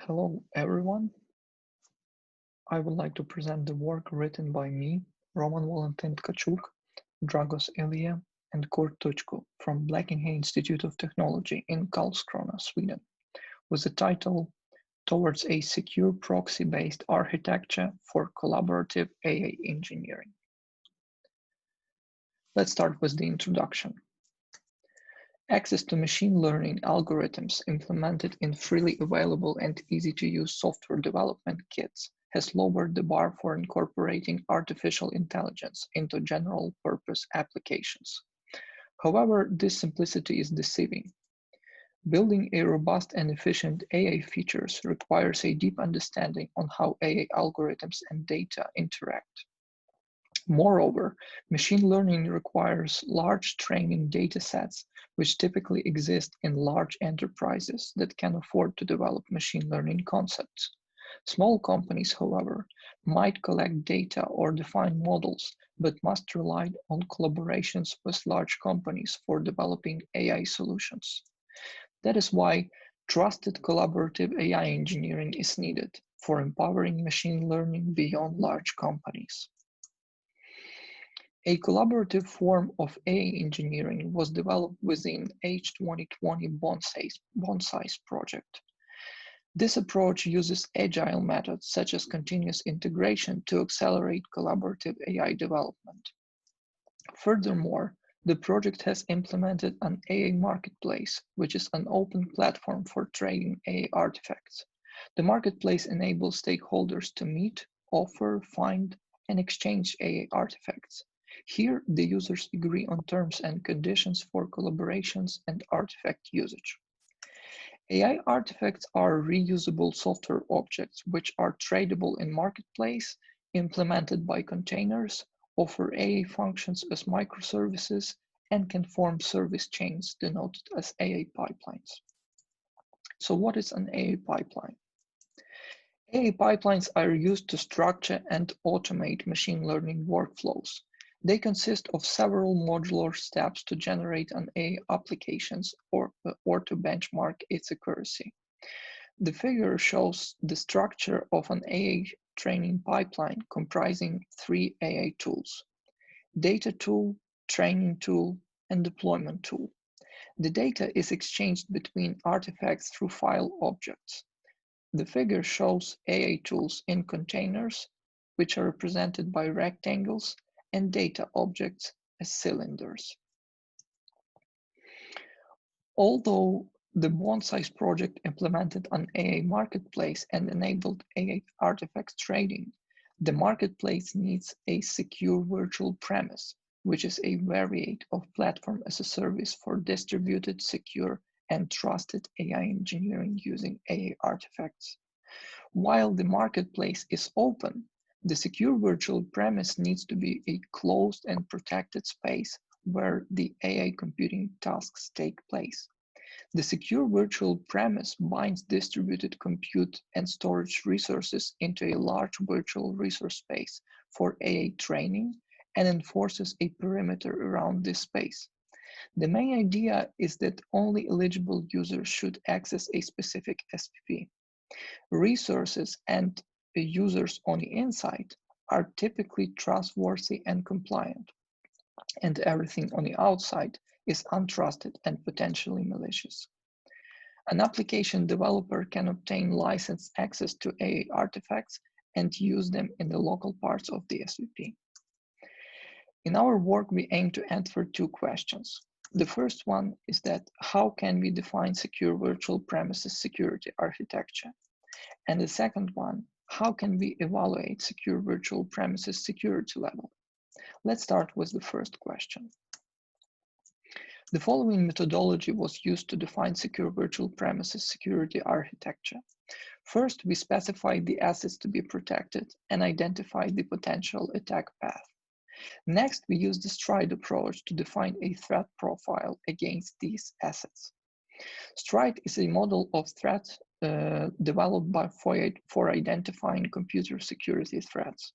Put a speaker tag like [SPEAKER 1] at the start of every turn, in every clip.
[SPEAKER 1] Hello, everyone. I would like to present the work written by me, Roman Valentin Tkachuk, Dragos Ilya, and Kurt Tuchko from Blekinge Institute of Technology in Karlskrona, Sweden, with the title Towards a Secure Proxy-based Architecture for Collaborative AI Engineering. Let's start with the introduction. Access to machine learning algorithms implemented in freely available and easy-to-use software development kits has lowered the bar for incorporating artificial intelligence into general-purpose applications. However, this simplicity is deceiving. Building a robust and efficient AI features requires a deep understanding on how AI algorithms and data interact. Moreover, machine learning requires large training data sets, which typically exist in large enterprises that can afford to develop machine learning concepts. Small companies, however, might collect data or define models, but must rely on collaborations with large companies for developing AI solutions. That is why trusted collaborative AI engineering is needed for empowering machine learning beyond large companies. A collaborative form of AI engineering was developed within H2020 Bonsai's project. This approach uses agile methods such as continuous integration to accelerate collaborative AI development. Furthermore, the project has implemented an AI marketplace, which is an open platform for trading AI artifacts. The marketplace enables stakeholders to meet, offer, find, and exchange AI artifacts. Here, the users agree on terms and conditions for collaborations and artifact usage. AI artifacts are reusable software objects which are tradable in marketplace, implemented by containers, offer AI functions as microservices, and can form service chains denoted as AI pipelines. So what is an AI pipeline? AI pipelines are used to structure and automate machine learning workflows. They consist of several modular steps to generate an AI applications or to benchmark its accuracy. The figure shows the structure of an AI training pipeline comprising three AI tools: data tool, training tool, and deployment tool. The data is exchanged between artifacts through file objects. The figure shows AI tools in containers, which are represented by rectangles, and data objects as cylinders. Although the Bonsai's project implemented an AI marketplace and enabled AI artifacts trading, the marketplace needs a secure virtual premise, which is a variant of platform as a service for distributed, secure, and trusted AI engineering using AI artifacts. While the marketplace is open, the secure virtual premise needs to be a closed and protected space where the AI computing tasks take place. The secure virtual premise binds distributed compute and storage resources into a large virtual resource space for AI training and enforces a perimeter around this space. The main idea is that only eligible users should access a specific SPP. Resources and users on the inside are typically trustworthy and compliant, and everything on the outside is untrusted and potentially malicious. An application developer can obtain licensed access to AI artifacts and use them in the local parts of the SVP. In our work, we aim to answer two questions. The first one is that how can we define secure virtual premises security architecture? And the second one, how can we evaluate secure virtual premises security level? Let's start with the first question. The following methodology was used to define secure virtual premises security architecture. First, we specified the assets to be protected and identified the potential attack path. Next, we used the STRIDE approach to define a threat profile against these assets. STRIDE is a model of threat developed by for identifying computer security threats.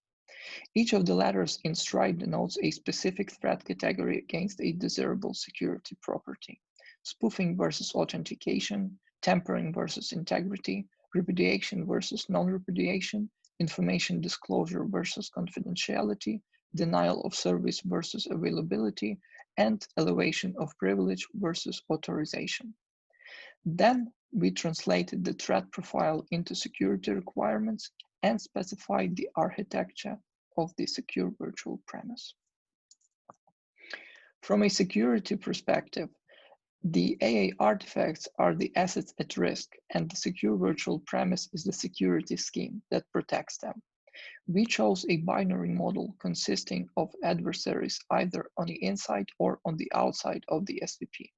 [SPEAKER 1] Each of the letters in STRIDE denotes a specific threat category against a desirable security property: spoofing versus authentication, tampering versus integrity, repudiation versus non-repudiation, information disclosure versus confidentiality, denial of service versus availability, and elevation of privilege versus authorization. Then we translated the threat profile into security requirements and specified the architecture of the secure virtual premise. From a security perspective, the AA artifacts are the assets at risk, and the secure virtual premise is the security scheme that protects them. We chose a binary model consisting of adversaries either on the inside or on the outside of the SVP.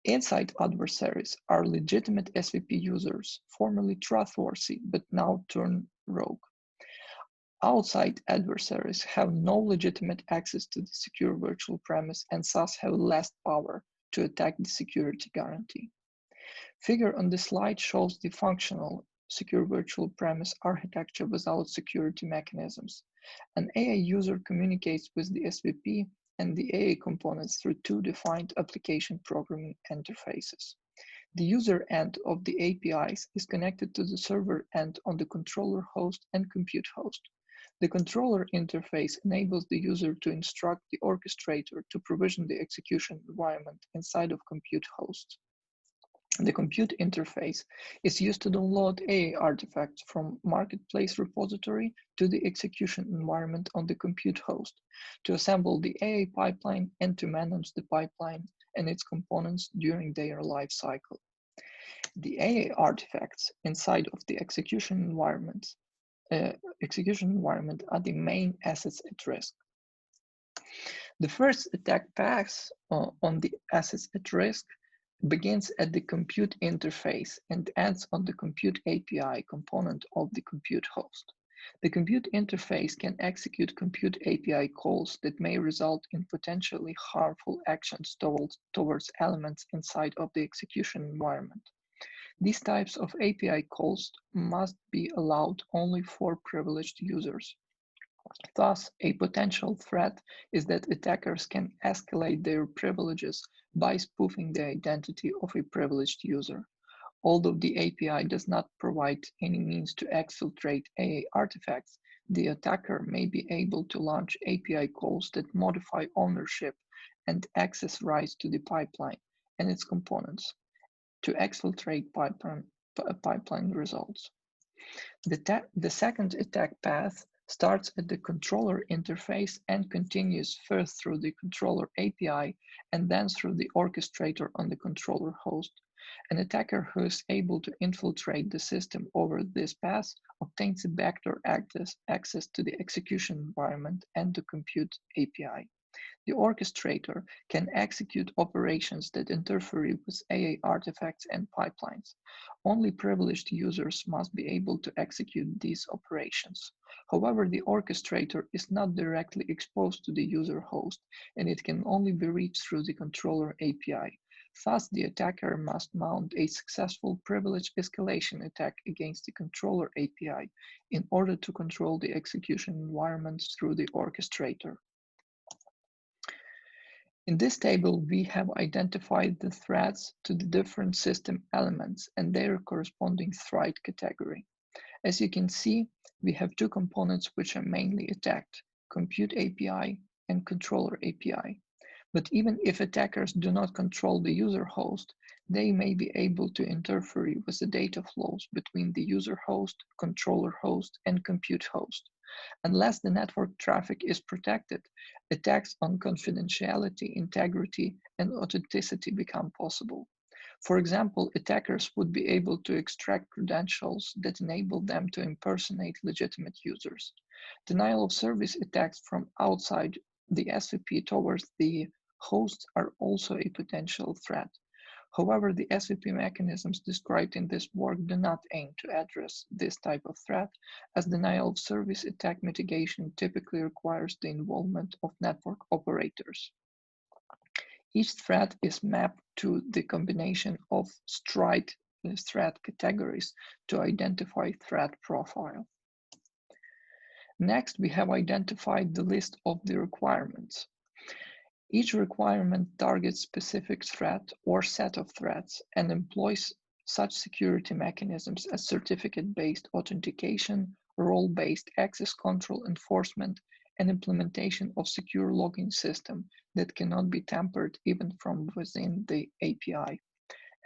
[SPEAKER 1] Inside adversaries are legitimate SVP users, formerly trustworthy but now turned rogue. Outside adversaries have no legitimate access to the secure virtual premise and thus have less power to attack the security guarantee. Figure on the slide shows the functional secure virtual premise architecture without security mechanisms. An AA user communicates with the SVP and the AA components through two defined application programming interfaces. The user end of the APIs is connected to the server end on the controller host and compute host. The controller interface enables the user to instruct the orchestrator to provision the execution environment inside of compute hosts. The compute interface is used to download AA artifacts from marketplace repository to the execution environment on the compute host, to assemble the AA pipeline and to manage the pipeline and its components during their life cycle. The AA artifacts inside of the execution environment are the main assets at risk. The first attack pass on the assets at risk begins at the compute interface and ends on the compute API component of the compute host. The compute interface can execute compute API calls that may result in potentially harmful actions towards elements inside of the execution environment. These types of API calls must be allowed only for privileged users. Thus, a potential threat is that attackers can escalate their privileges by spoofing the identity of a privileged user. Although the API does not provide any means to exfiltrate AA artifacts, the attacker may be able to launch API calls that modify ownership and access rights to the pipeline and its components to exfiltrate pipeline results. The second attack path starts at the controller interface and continues first through the controller API and then through the orchestrator on the controller host. An attacker who is able to infiltrate the system over this path obtains a backdoor access to the execution environment and the compute API. The orchestrator can execute operations that interfere with AA artifacts and pipelines. Only privileged users must be able to execute these operations. However, the orchestrator is not directly exposed to the user host, and it can only be reached through the controller API. Thus, the attacker must mount a successful privilege escalation attack against the controller API in order to control the execution environment through the orchestrator. In this table, we have identified the threats to the different system elements and their corresponding threat category. As you can see, we have two components which are mainly attacked, compute API and controller API. But even if attackers do not control the user host, they may be able to interfere with the data flows between the user host, controller host, and compute host. Unless the network traffic is protected, attacks on confidentiality, integrity, and authenticity become possible. For example, attackers would be able to extract credentials that enable them to impersonate legitimate users. Denial of service attacks from outside the SVP towards the hosts are also a potential threat. However, the SVP mechanisms described in this work do not aim to address this type of threat, as denial of service attack mitigation typically requires the involvement of network operators. Each threat is mapped to the combination of threat categories to identify threat profile. Next, we have identified the list of the requirements. Each requirement targets specific threat or set of threats and employs Such security mechanisms as certificate-based authentication, role-based access control enforcement, and implementation of secure logging system that cannot be tampered even from within the API.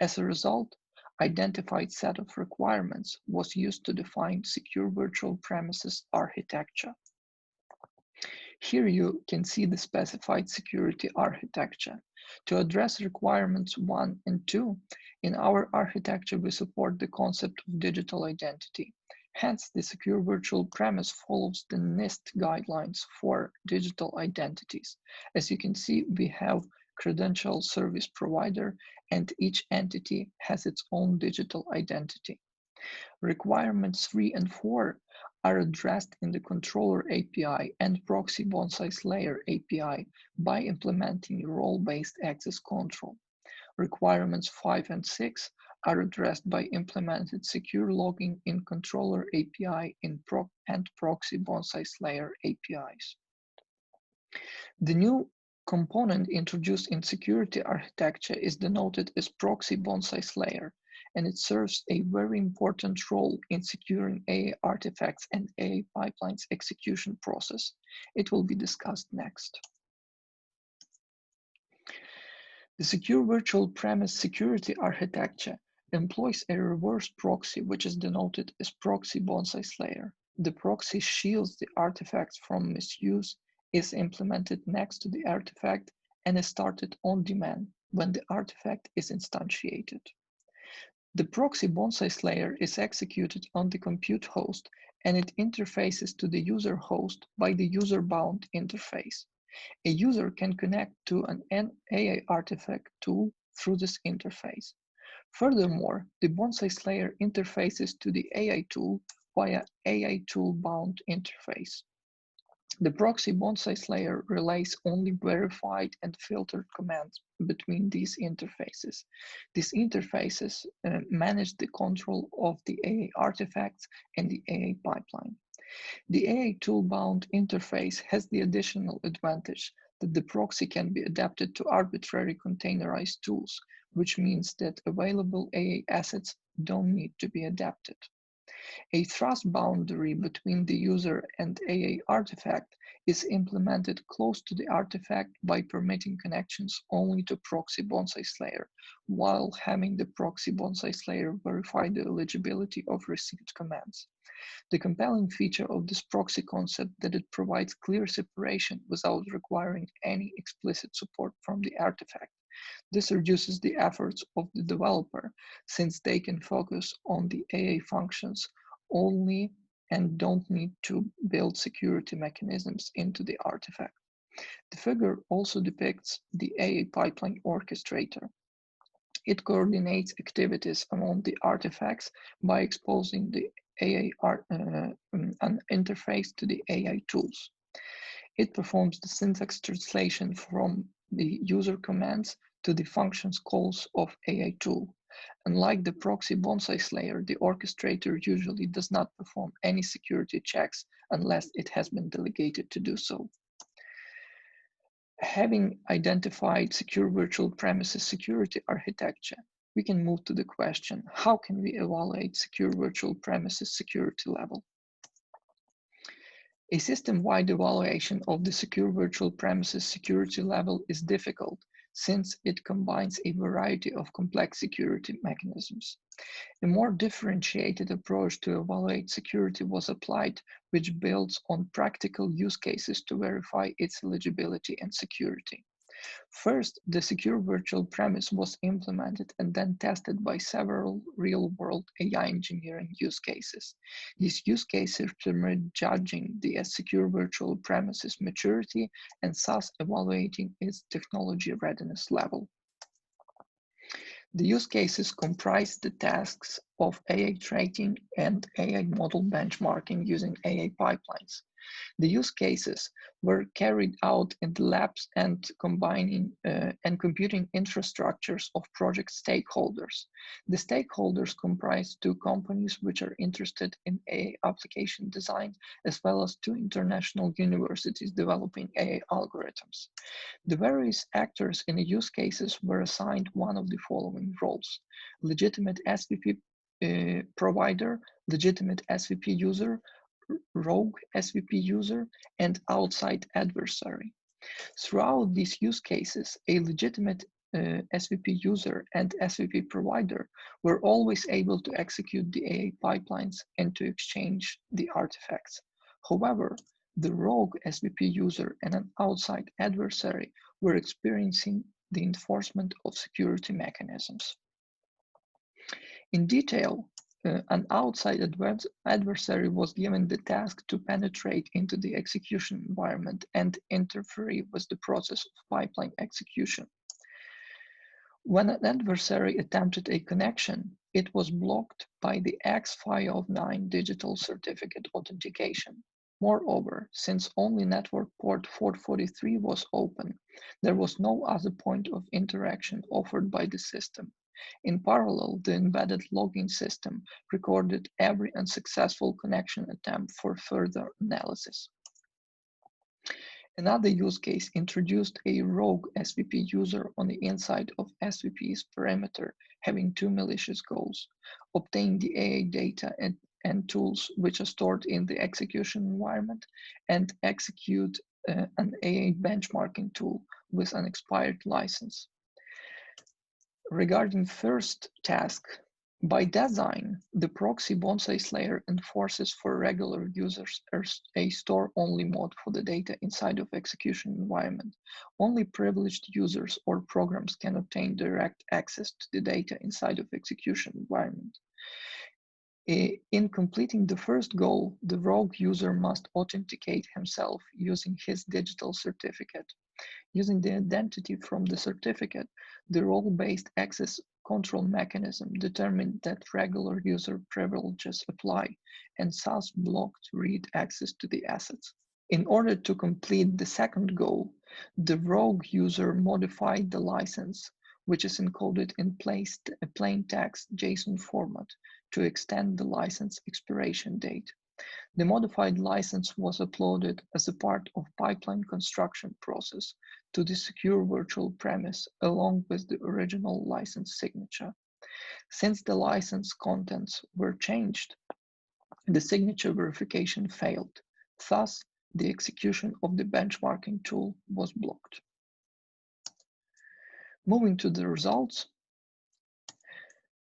[SPEAKER 1] As a result, identified set of requirements was used to define secure virtual premises architecture. Here you can see the specified security architecture. To address requirements 1 and 2, in our architecture we support the concept of digital identity. Hence, the secure virtual premise follows the NIST guidelines for digital identities. As you can see, we have credential service provider, and each entity has its own digital identity. Requirements 3 and 4 are addressed in the controller API and proxy bond-size layer API by implementing role-based access control. Requirements 5 and 6 are addressed by implemented secure logging in controller API and proxy bond-size layer APIs. The new component introduced in security architecture is denoted as proxy bond-size layer, and it serves a very important role in securing AA artifacts and AA pipelines execution process. It will be discussed next. The secure virtual premise security architecture employs a reverse proxy, which is denoted as proxy bond-size layer. The proxy shields the artifacts from misuse, is implemented next to the artifact, and is started on demand when the artifact is instantiated. The proxy bond-size layer is executed on the compute host, and it interfaces to the user host by the user-bound interface. A user can connect to an AA artifact tool through this interface. Furthermore, the bond-size layer interfaces to the AA tool via AA tool-bound interface. The proxy bond-size layer relays only verified and filtered commands between these interfaces. These interfaces manage the control of the AA artifacts and the AA pipeline. The AA tool-bound interface has the additional advantage that the proxy can be adapted to arbitrary containerized tools, which means that available AA assets don't need to be adapted. A trust boundary between the user and AA artifact is implemented close to the artifact by permitting connections only to proxy bond-size layer, while having the proxy bond-size layer verify the eligibility of received commands. The compelling feature of this proxy concept that it provides clear separation without requiring any explicit support from the artifact. This reduces the efforts of the developer, since they can focus on the AA functions only and don't need to build security mechanisms into the artifact. The figure also depicts the AA pipeline orchestrator. It coordinates activities among the artifacts by exposing the an interface to the AA tools. It performs the syntax translation from the user commands to the functions calls of AA tool. Unlike the proxy bond-size layer, the orchestrator usually does not perform any security checks unless it has been delegated to do so. Having identified secure virtual premises security architecture, we can move to the question, how can we evaluate secure virtual premises security level? A system-wide evaluation of the secure virtual premises security level is difficult since it combines a variety of complex security mechanisms. A more differentiated approach to evaluate security was applied, which builds on practical use cases to verify its eligibility and security. First, the secure virtual premise was implemented and then tested by several real-world AI engineering use cases. These use cases permit judging the secure virtual premises maturity and thus evaluating its technology readiness level. The use cases comprise the tasks of AA tracking and AA model benchmarking using AA pipelines. The use cases were carried out in the labs and combining and computing infrastructures of project stakeholders. The stakeholders comprise two companies which are interested in AI application design, as well as two international universities developing AI algorithms. The various actors in the use cases were assigned one of the following roles: legitimate SVP provider, legitimate SVP user, rogue SVP user, and outside adversary. Throughout these use cases, a legitimate SVP user and SVP provider were always able to execute the AI pipelines and to exchange the artifacts. However, the rogue SVP user and an outside adversary were experiencing the enforcement of security mechanisms. In detail, an outside adversary was given the task to penetrate into the execution environment and interfere with the process of pipeline execution. When an adversary attempted a connection, it was blocked by the X509 digital certificate authentication. Moreover, since only network port 443 was open, there was no other point of interaction offered by the system. In parallel, the embedded logging system recorded every unsuccessful connection attempt for further analysis. Another use case introduced a rogue SVP user on the inside of SVP's perimeter, having two malicious goals: obtain the AI data and tools which are stored in the execution environment, and execute an AI benchmarking tool with an expired license. Regarding first task, by design, the proxy bonsai layer enforces for regular users a store-only mode for the data inside of execution environment. Only privileged users or programs can obtain direct access to the data inside of execution environment. In completing the first goal, the rogue user must authenticate himself using his digital certificate. Using the identity from the certificate, the role-based access control mechanism determined that regular user privileges apply and thus blocked read access to the assets. In order to complete the second goal, the rogue user modified the license, which is encoded in plain text JSON format, to extend the license expiration date. The modified license was uploaded as a part of pipeline construction process to the secure virtual premise along with the original license signature. Since the license contents were changed, the signature verification failed. Thus, the execution of the benchmarking tool was blocked. Moving to the results.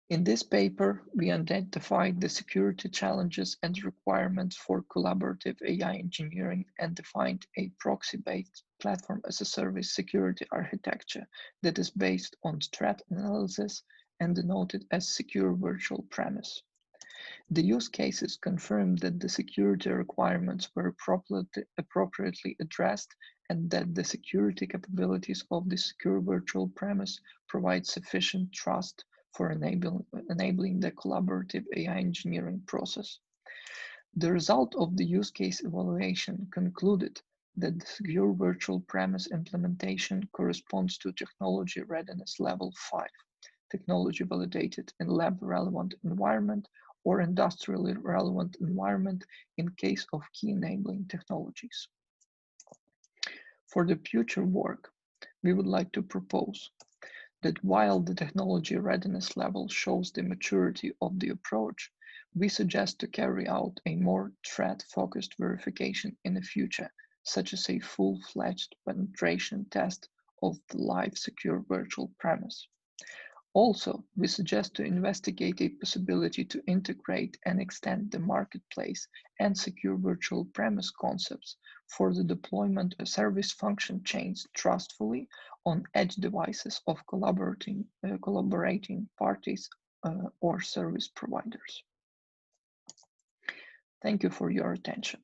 [SPEAKER 1] In this paper, we identified the security challenges and requirements for collaborative AI engineering and defined a proxy-based platform as a service security architecture that is based on threat analysis and denoted as secure virtual premise. The use cases confirmed that the security requirements were appropriately addressed and that the security capabilities of the secure virtual premise provide sufficient trust for enabling the collaborative AI engineering process. The result of the use case evaluation concluded that the secure virtual premise implementation corresponds to technology readiness level 5, technology validated in lab relevant environment or industrially relevant environment in case of key enabling technologies. For the future work, we would like to propose that while the technology readiness level shows the maturity of the approach, we suggest to carry out a more threat-focused verification in the future, such as a full-fledged penetration test of the live secure virtual premise. Also, we suggest to investigate a possibility to integrate and extend the marketplace and secure virtual premise concepts for the deployment of service function chains trustfully on edge devices of collaborating parties or service providers. Thank you for your attention.